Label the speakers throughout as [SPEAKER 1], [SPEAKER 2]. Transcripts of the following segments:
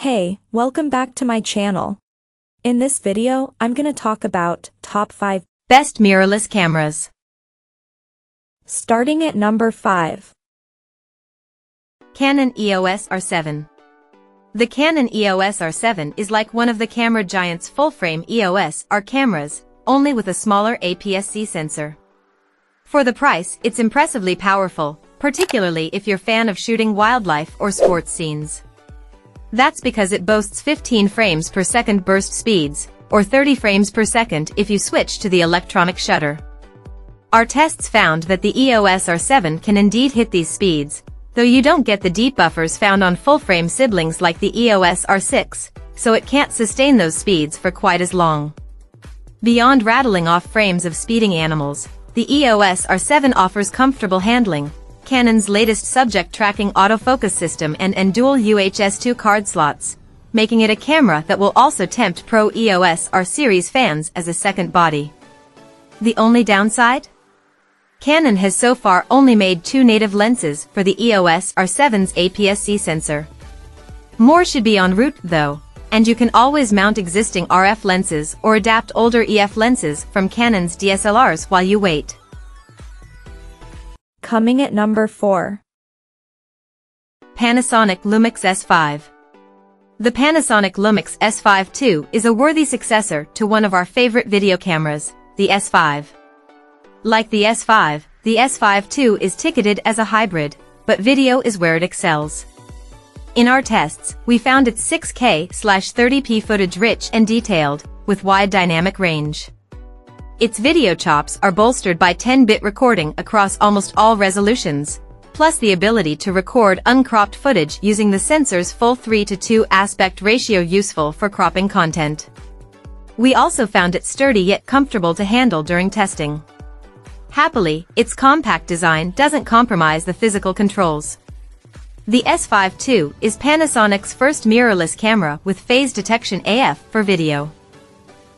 [SPEAKER 1] Hey, welcome back to my channel. In this video, I'm gonna talk about top 5
[SPEAKER 2] best mirrorless cameras.
[SPEAKER 1] Starting at number 5.
[SPEAKER 2] Canon EOS R7. The Canon EOS R7 is like one of the camera giant's full-frame EOS R cameras, only with a smaller APS-C sensor. For the price, it's impressively powerful, particularly if you're a fan of shooting wildlife or sports scenes. That's because it boasts 15 frames per second burst speeds, or 30 frames per second if you switch to the electronic shutter. Our tests found that the EOS R7 can indeed hit these speeds, though you don't get the deep buffers found on full-frame siblings like the EOS R6, so it can't sustain those speeds for quite as long. Beyond rattling off frames of speeding animals, the EOS R7 offers comfortable handling, Canon's latest subject tracking autofocus system and dual UHS-2 card slots, making it a camera that will also tempt pro EOS R series fans as a second body. The only downside? Canon has so far only made 2 native lenses for the EOS R7's APS-C sensor. More should be en route though, and you can always mount existing RF lenses or adapt older EF lenses from Canon's DSLRs while you wait.
[SPEAKER 1] Coming at number 4.
[SPEAKER 2] Panasonic Lumix S5. The Panasonic Lumix S5 II is a worthy successor to one of our favorite video cameras, the S5. Like the S5, the S5 II is ticketed as a hybrid, but video is where it excels. In our tests, we found its 6K/30p footage rich and detailed, with wide dynamic range. Its video chops are bolstered by 10-bit recording across almost all resolutions, plus the ability to record uncropped footage using the sensor's full 3:2 aspect ratio, useful for cropping content. We also found it sturdy yet comfortable to handle during testing. Happily, its compact design doesn't compromise the physical controls. The S5 II is Panasonic's first mirrorless camera with phase detection AF for video.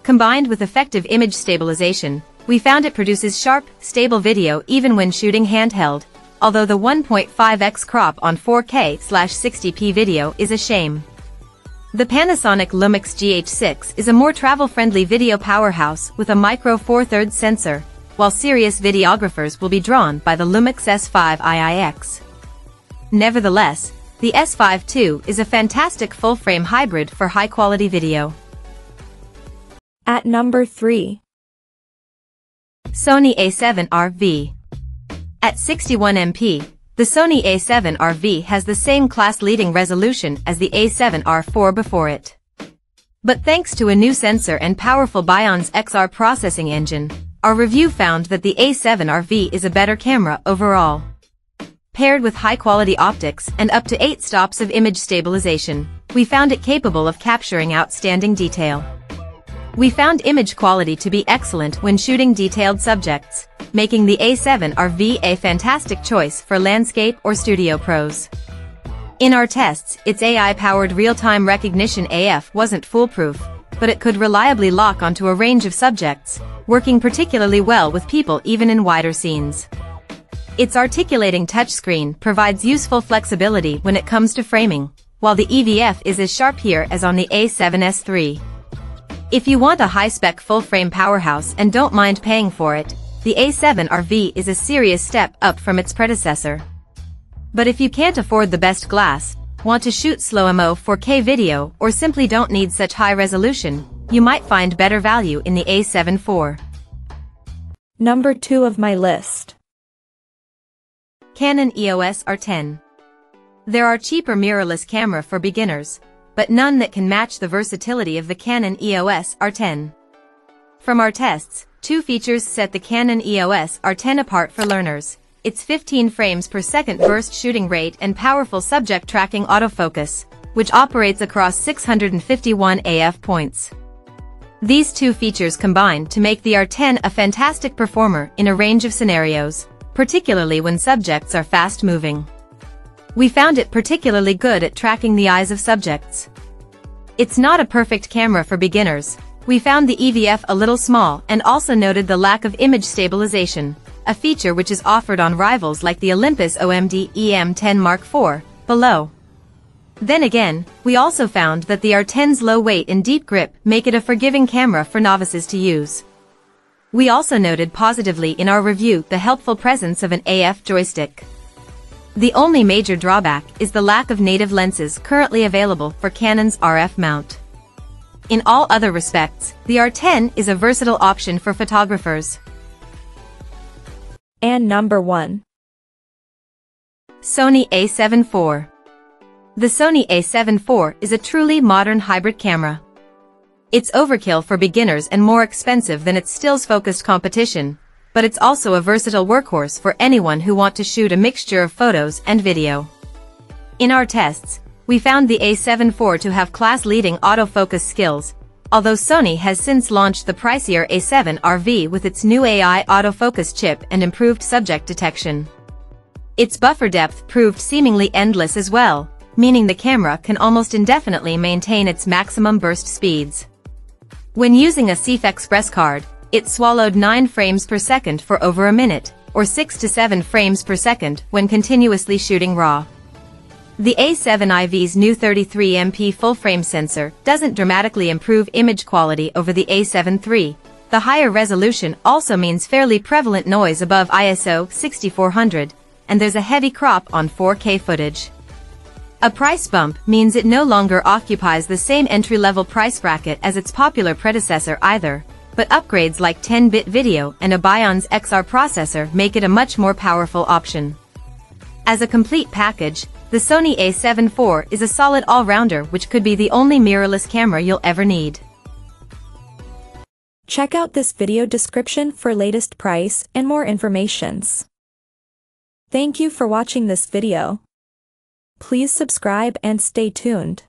[SPEAKER 2] Combined with effective image stabilization, we found it produces sharp, stable video even when shooting handheld, although the 1.5x crop on 4K/60p video is a shame. The Panasonic Lumix GH6 is a more travel-friendly video powerhouse with a micro Four Thirds sensor, while serious videographers will be drawn by the Lumix S5 IIX. Nevertheless, the S5 II is a fantastic full-frame hybrid for high-quality video.
[SPEAKER 1] At number 3.
[SPEAKER 2] Sony A7 IV. At 61MP, the Sony A7 IV has the same class-leading resolution as the A7R IV before it. But thanks to a new sensor and powerful Bionz XR processing engine, our review found that the A7R V is a better camera overall. Paired with high-quality optics and up to 8 stops of image stabilization, we found it capable of capturing outstanding detail. We found image quality to be excellent when shooting detailed subjects, making the A7R V a fantastic choice for landscape or studio pros. In our tests, its AI-powered real-time recognition AF wasn't foolproof, but it could reliably lock onto a range of subjects, working particularly well with people even in wider scenes. Its articulating touchscreen provides useful flexibility when it comes to framing, while the EVF is as sharp here as on the A7S III. If you want a high-spec full-frame powerhouse and don't mind paying for it, the A7R V is a serious step up from its predecessor. But if you can't afford the best glass, want to shoot slow-mo 4K video, or simply don't need such high resolution, you might find better value in the A7 IV.
[SPEAKER 1] Number 2 of my list.
[SPEAKER 2] Canon EOS R10. There are cheaper mirrorless camera for beginners, but none that can match the versatility of the Canon EOS R10. From our tests, 2 features set the Canon EOS R10 apart for learners: its 15 frames per second burst shooting rate and powerful subject tracking autofocus, which operates across 651 AF points. These 2 features combine to make the R10 a fantastic performer in a range of scenarios, particularly when subjects are fast-moving. We found it particularly good at tracking the eyes of subjects. It's not a perfect camera for beginners. We found the EVF a little small and also noted the lack of image stabilization, a feature which is offered on rivals like the Olympus OMD EM10 Mark IV, below. Then again, we also found that the R10's low weight and deep grip make it a forgiving camera for novices to use. We also noted positively in our review the helpful presence of an AF joystick. The only major drawback is the lack of native lenses currently available for Canon's RF mount. In all other respects, the R10 is a versatile option for photographers.
[SPEAKER 1] And number 1.
[SPEAKER 2] Sony A7 IV. The Sony A7 IV is a truly modern hybrid camera. It's overkill for beginners and more expensive than its stills-focused competition, but it's also a versatile workhorse for anyone who wants to shoot a mixture of photos and video. In our tests, we found the A7 IV to have class-leading autofocus skills, although Sony has since launched the pricier A7R V with its new AI autofocus chip and improved subject detection. Its buffer depth proved seemingly endless as well, meaning the camera can almost indefinitely maintain its maximum burst speeds. When using a CF Express card, it swallowed 9 frames per second for over a minute, or 6 to 7 frames per second when continuously shooting RAW. The A7 IV's new 33MP full-frame sensor doesn't dramatically improve image quality over the A7 III. The higher resolution also means fairly prevalent noise above ISO 6400, and there's a heavy crop on 4K footage. A price bump means it no longer occupies the same entry-level price bracket as its popular predecessor either, but upgrades like 10-bit video and a Bion's XR processor make it a much more powerful option. As a complete package, the Sony A7 IV is a solid all-rounder which could be the only mirrorless camera you'll ever need.
[SPEAKER 1] Check out this video description for latest price and more informations. Thank you for watching this video. Please subscribe and stay tuned.